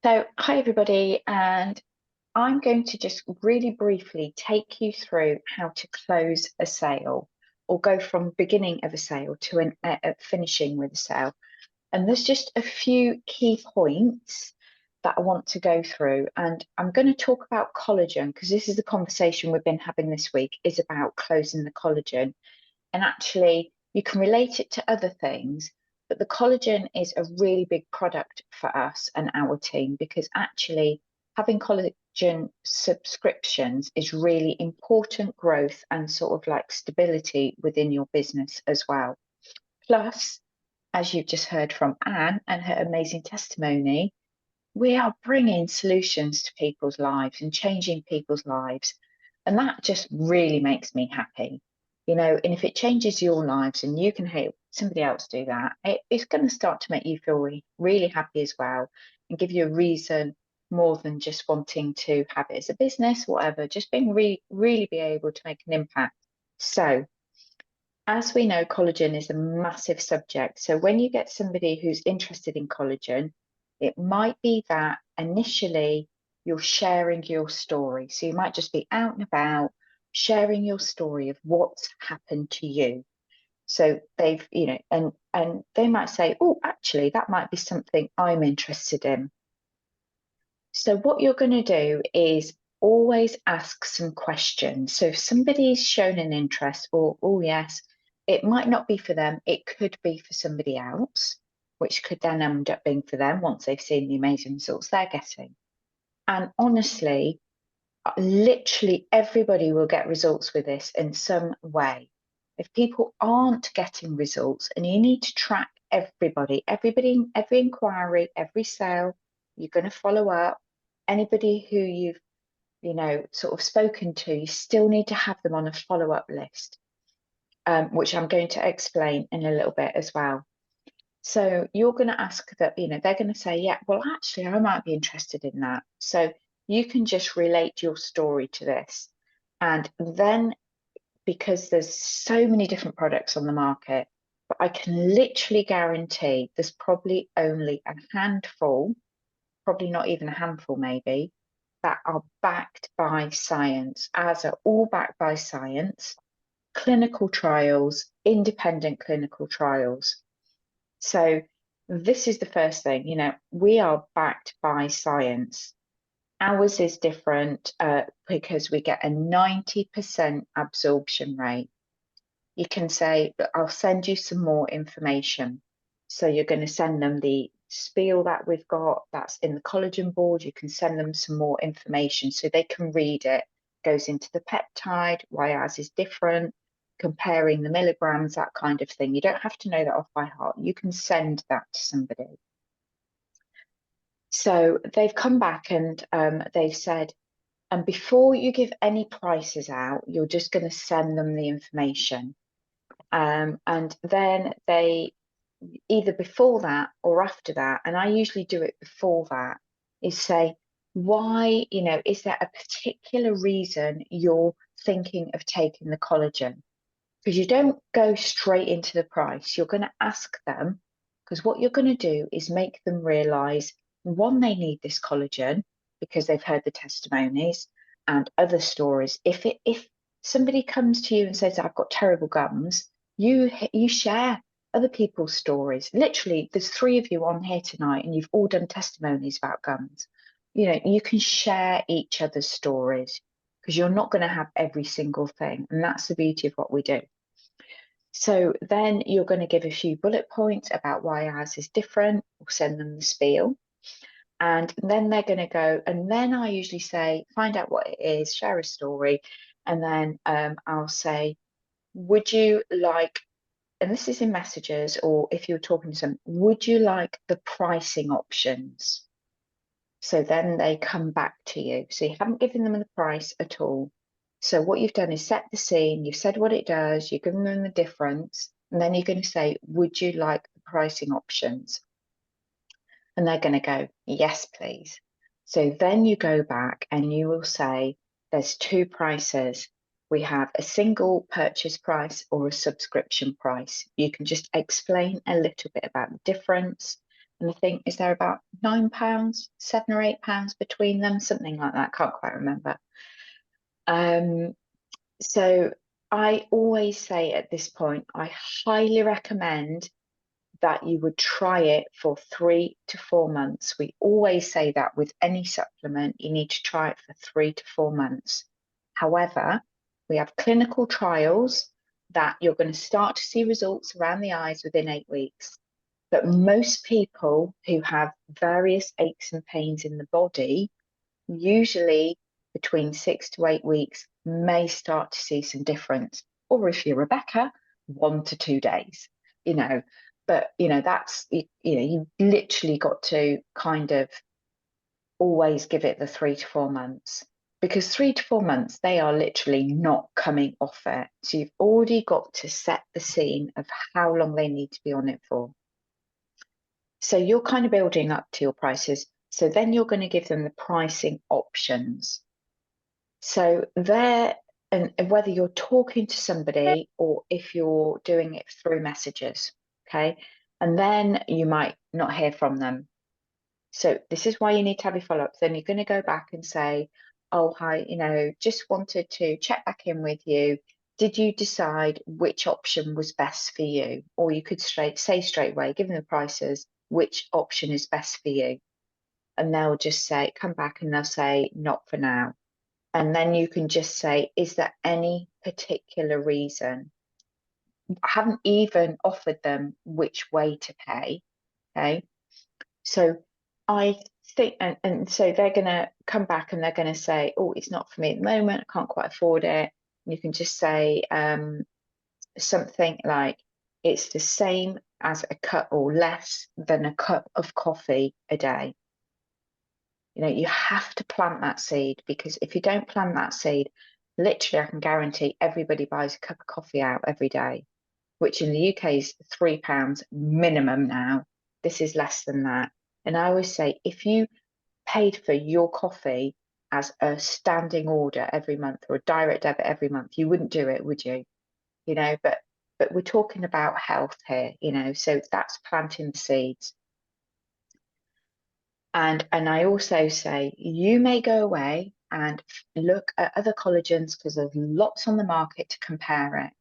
So, hi everybody, and I'm going to just really briefly take you through how to close a sale or go from beginning of a sale to finishing with a sale. And there's just a few key points that I want to go through. And I'm going to talk about collagen because this is the conversation we've been having this week is about closing the collagen. And actually, you can relate it to other things, but the collagen is a really big product for us and our team because actually having collagen subscriptions is really important growth and sort of like stability within your business as well. Plus, as you've just heard from Anne and her amazing testimony, we are bringing solutions to people's lives and changing people's lives. And that just really makes me happy. And if it changes your lives and you can help somebody else do that, it's going to start to make you feel really happy as well and give you a reason more than just wanting to have it as a business, whatever, just being really be able to make an impact. So, as we know, collagen is a massive subject. So when you get somebody who's interested in collagen, it might be that initially you're sharing your story. So you might just be out and about sharing your story of what's happened to you. So they've, and they might say, oh, actually, that might be something I'm interested in. So what you're going to do is always ask some questions. So if somebody's shown an interest or, oh, yes, it might not be for them, it could be for somebody else, which could then end up being for them once they've seen the amazing results they're getting. And honestly, literally everybody will get results with this in some way. If people aren't getting results, and you need to track everybody, every inquiry, every sale, you're going to follow up. Anybody who you've, sort of spoken to, you still need to have them on a follow-up list, which I'm going to explain in a little bit as well. So you're going to ask that, they're going to say, yeah, well, actually, I might be interested in that. So you can just relate your story to this. And then, because there's so many different products on the market, but I can literally guarantee there's probably only a handful, probably not even a handful, maybe, that are backed by science, as are all backed by science, clinical trials, independent clinical trials. So this is the first thing, we are backed by science. Ours is different because we get a 90% absorption rate. You can say, I'll send you some more information. So you're going to send them the spiel that we've got that's in the collagen board. You can send them some more information so they can read it. Goes into the peptide, why ours is different, comparing the milligrams, that kind of thing. You don't have to know that off by heart. You can send that to somebody. So they've come back and they've said, and before you give any prices out, you're just going to send them the information. And then they either before that or after that, and I usually do it before that, is say, why, is there a particular reason you're thinking of taking the collagen? Because you don't go straight into the price. You're going to ask them, because what you're going to do is make them realize one, they need this collagen because they've heard the testimonies and other stories. If somebody comes to you and says, I've got terrible gums, you share other people's stories. Literally, there's three of you on here tonight, and you've all done testimonies about gums. You can share each other's stories because you're not going to have every single thing. And that's the beauty of what we do. So then you're going to give a few bullet points about why ours is different, or send them the spiel. And then they're going to go, and then I usually say, find out what it is, share a story. And then I'll say, would you like, and this is in messages, or if you're talking to someone, would you like the pricing options? So then they come back to you. So you haven't given them the price at all. So what you've done is set the scene, you've said what it does, you've given them the difference, and then you're going to say, would you like the pricing options? And they're going to go, yes, please. So then you go back and you will say, there's two prices. We have a single purchase price or a subscription price. You can just explain a little bit about the difference. And I think, is there about £9, £7 or £8 between them? Something like that. Can't quite remember. So I always say at this point, I highly recommend that you would try it for 3 to 4 months. We always say that with any supplement, you need to try it for 3 to 4 months. However, we have clinical trials that you're going to start to see results around the eyes within 8 weeks. But most people who have various aches and pains in the body, usually between 6 to 8 weeks, may start to see some difference. Or if you're Rebecca, 1 to 2 days, you know. But, that's, you literally got to kind of always give it the 3 to 4 months, because 3 to 4 months, they are literally not coming off it. So you've already got to set the scene of how long they need to be on it for. So you're kind of building up to your prices. So then you're going to give them the pricing options. So there, and whether you're talking to somebody or if you're doing it through messages, okay? And then you might not hear from them. So this is why you need to have your follow-ups. Then you're going to go back and say, oh, hi, just wanted to check back in with you. Did you decide which option was best for you? Or you could say straight away, given the prices, which option is best for you. And they'll just say, come back and they'll say, not for now. And then you can just say, is there any particular reason? I haven't even offered them which way to pay. Okay. So I think, and so they're going to come back and they're going to say, oh, it's not for me at the moment. I can't quite afford it. And you can just say something like, it's the same as a cup or less than a cup of coffee a day. You have to plant that seed, because if you don't plant that seed, literally, I can guarantee everybody buys a cup of coffee out every day, which in the UK is £3 minimum now. This is less than that. And I always say, if you paid for your coffee as a standing order every month or a direct debit every month, you wouldn't do it, would you? But we're talking about health here, so that's planting the seeds. And I also say, you may go away and look at other collagens, because there's lots on the market to compare it.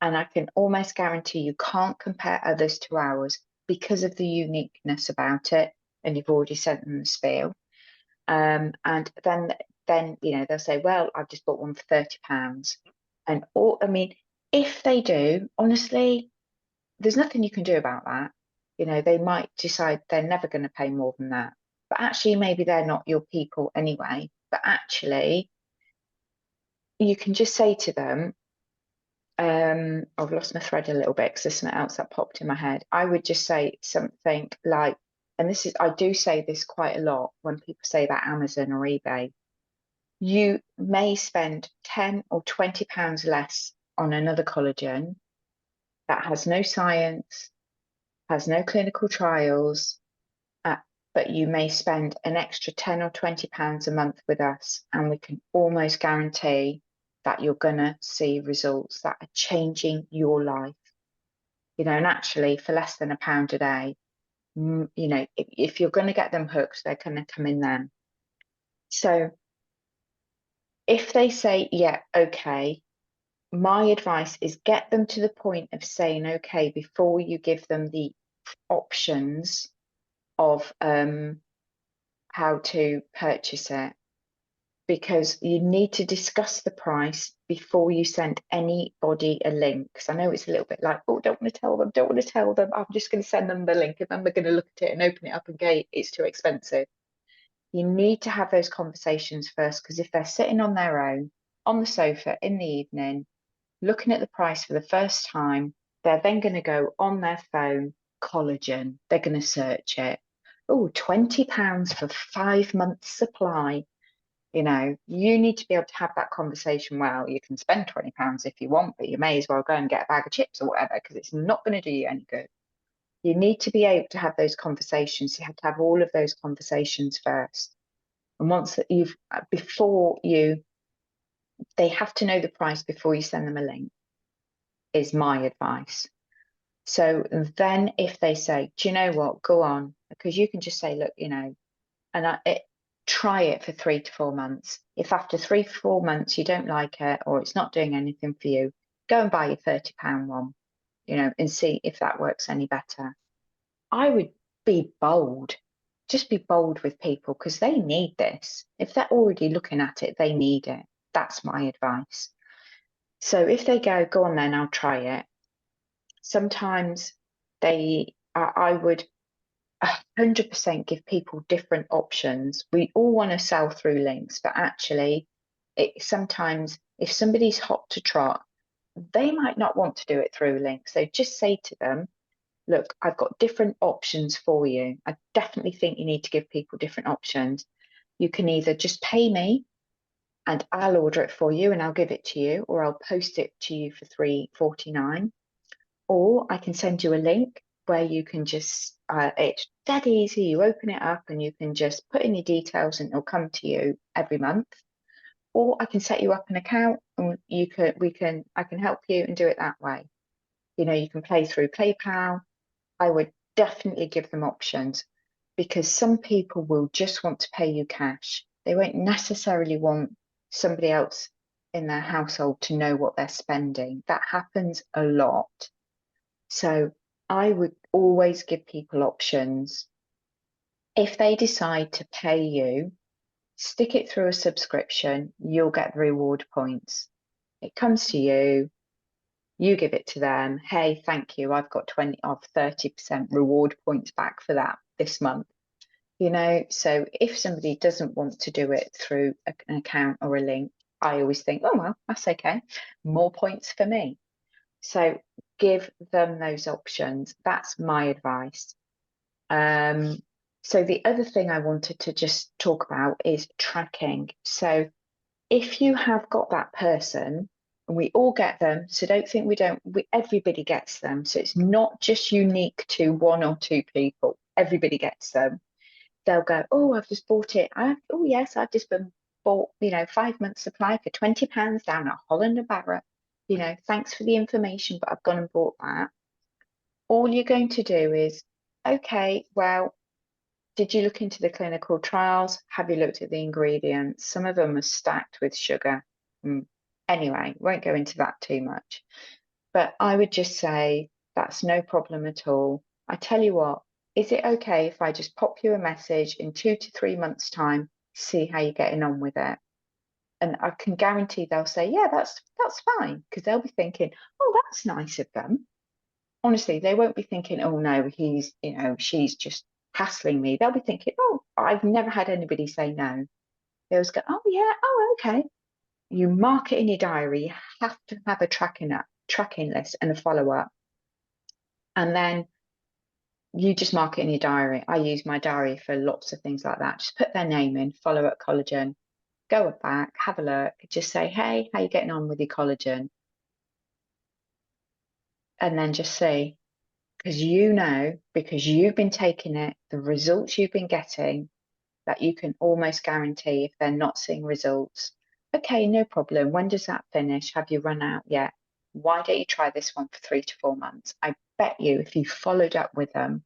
And I can almost guarantee you can't compare others to ours because of the uniqueness about it. And you've already sent them the spiel. And then they'll say, well, I've just bought one for £30. And if they do, honestly, there's nothing you can do about that. They might decide they're never going to pay more than that. But actually, maybe they're not your people anyway. But actually, you can just say to them, I've lost my thread a little bit because there's something else that popped in my head. I would just say something like, and I do say this quite a lot when people say about Amazon or eBay, you may spend £10 or £20 less on another collagen that has no science, has no clinical trials, but you may spend an extra £10 or £20 a month with us, and we can almost guarantee that you're going to see results that are changing your life. And actually, for less than £1 a day, if you're going to get them hooked, they're going to come in then. So if they say, yeah, okay, my advice is get them to the point of saying, okay, before you give them the options of how to purchase it, because you need to discuss the price before you send anybody a link. Because I know it's a little bit like, oh, don't want to tell them. I'm just going to send them the link, and then they're going to look at it and open it up and go, it's too expensive. You need to have those conversations first, because if they're sitting on their own on the sofa in the evening, looking at the price for the first time, they're then going to go on their phone, collagen, they're going to search it. Oh, £20 for 5 months supply. You need to be able to have that conversation. Well, you can spend £20 if you want, but you may as well go and get a bag of chips or whatever, because it's not going to do you any good. You need to be able to have those conversations. You have to have all of those conversations first. And once that they have to know the price before you send them a link, is my advice. So then if they say, do you know what, go on, because you can just say, look, you know, and try it for 3 to 4 months. If after 3 to 4 months you don't like it or it's not doing anything for you, go and buy your £30 one, you know, and see if that works any better. I would be bold. Just be bold with people because they need this. If they're already looking at it, they need it. That's my advice. So if they go on then, I'll try it. Sometimes I would 100% give people different options. We all want to sell through links, but actually, sometimes if somebody's hot to trot, they might not want to do it through links. So just say to them, look, I've got different options for you. I definitely think you need to give people different options. You can either just pay me and I'll order it for you and I'll give it to you, or I'll post it to you for £3.49. Or I can send you a link where you can just, it's dead easy. You open it up and you can just put in your details and it'll come to you every month. Or I can set you up an account and I can help you and do it that way. You know, you can pay through PayPal. I would definitely give them options because some people will just want to pay you cash. They won't necessarily want somebody else in their household to know what they're spending. That happens a lot. So I would always give people options. If they decide to pay you, stick it through a subscription, you'll get reward points. It comes to you, you give it to them. Hey, thank you. I've got 20 or 30% reward points back for that this month. You know, so if somebody doesn't want to do it through an account or a link, I always think, oh, well, that's okay. More points for me. So give them those options. That's my advice. So the other thing I wanted to just talk about is tracking. So if you have got that person, and we all get them, so don't think everybody gets them. So it's not just unique to one or two people. Everybody gets them. They'll go, oh, I've just bought it. Oh, yes, I've just bought, 5 months supply for £20 down at Holland and Barrett. You know, thanks for the information, but I've gone and bought that. All you're going to do is, okay, well, did you look into the clinical trials? Have you looked at the ingredients? Some of them are stacked with sugar. Anyway, won't go into that too much. But I would just say that's no problem at all. I tell you what, is it okay if I just pop you a message in 2 to 3 months' time, see how you're getting on with it? And I can guarantee they'll say, yeah, that's fine, because they'll be thinking, oh, that's nice of them. Honestly, they won't be thinking, oh no, she's just hassling me. They'll be thinking, oh, I've never had anybody say no. They always go, oh yeah, oh okay. You mark it in your diary. You have to have a tracking list and a follow-up. And then you just mark it in your diary. I use my diary for lots of things like that. Just put their name in, follow up collagen, go back, have a look, just say, hey, how you getting on with your collagen? And then just see, because you've been taking it, the results you've been getting, that you can almost guarantee if they're not seeing results. Okay, no problem. When does that finish? Have you run out yet? Why don't you try this one for 3 to 4 months? I bet you if you followed up with them,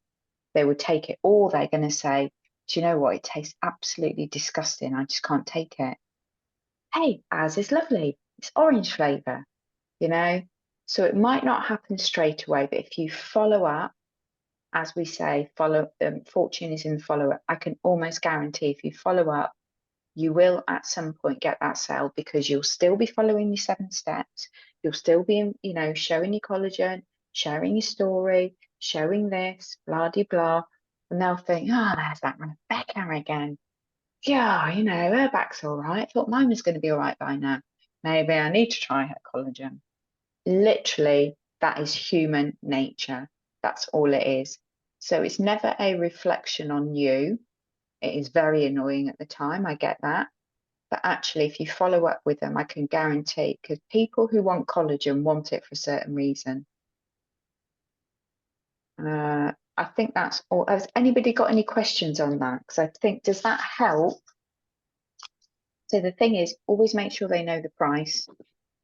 they would take it, or they're going to say, do you know what? It tastes absolutely disgusting. I just can't take it. Hey, ours is lovely. It's orange flavour, you know? So it might not happen straight away, but if you follow up, as we say, fortune is in the follow up. I can almost guarantee if you follow up, you will at some point get that sale because you'll still be following your 7 steps. You'll still be, showing your collagen, sharing your story, showing this, blah, de, blah. And they'll think, oh, there's that Rebecca again. Yeah, her back's all right. I thought mine was going to be all right by now. Maybe I need to try her collagen. Literally, that is human nature. That's all it is. So it's never a reflection on you. It is very annoying at the time. I get that. But actually, if you follow up with them, I can guarantee, because people who want collagen want it for a certain reason. I think that's all. Has anybody got any questions on that? Because I think, does that help? So the thing is, always make sure they know the price.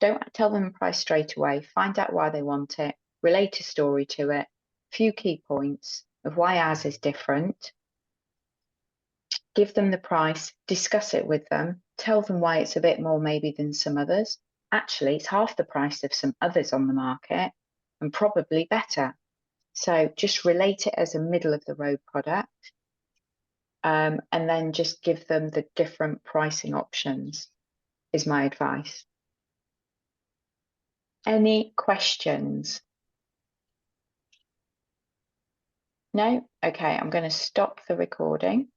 Don't tell them the price straight away. Find out why they want it. Relate a story to it. Few key points. of why ours is different, give them the price, discuss it with them, tell them why it's a bit more maybe than some others. Actually, it's half the price of some others on the market and probably better. So just relate it as a middle of the road product, and then just give them the different pricing options is my advice. Any questions? No? Okay, I'm going to stop the recording.